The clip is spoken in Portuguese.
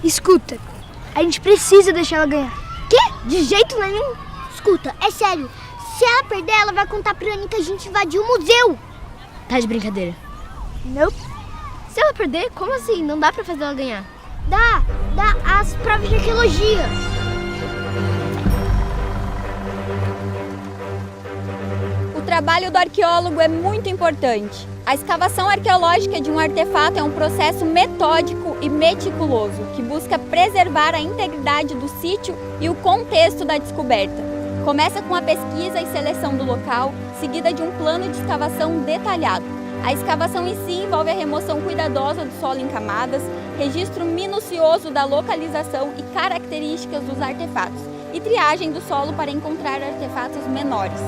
Escuta, a gente precisa deixar ela ganhar. Quê? De jeito nenhum. Escuta, é sério. Se ela perder, ela vai contar pra Annie que a gente invadiu o museu. Tá de brincadeira. Nope. Se ela perder, como assim? Não dá pra fazer ela ganhar. Dá as provas de arqueologia. O trabalho do arqueólogo é muito importante. A escavação arqueológica de um artefato é um processo metódico e meticuloso que busca preservar a integridade do sítio e o contexto da descoberta. Começa com a pesquisa e seleção do local, seguida de um plano de escavação detalhado. A escavação em si envolve a remoção cuidadosa do solo em camadas, registro minucioso da localização e características dos artefatos e triagem do solo para encontrar artefatos menores.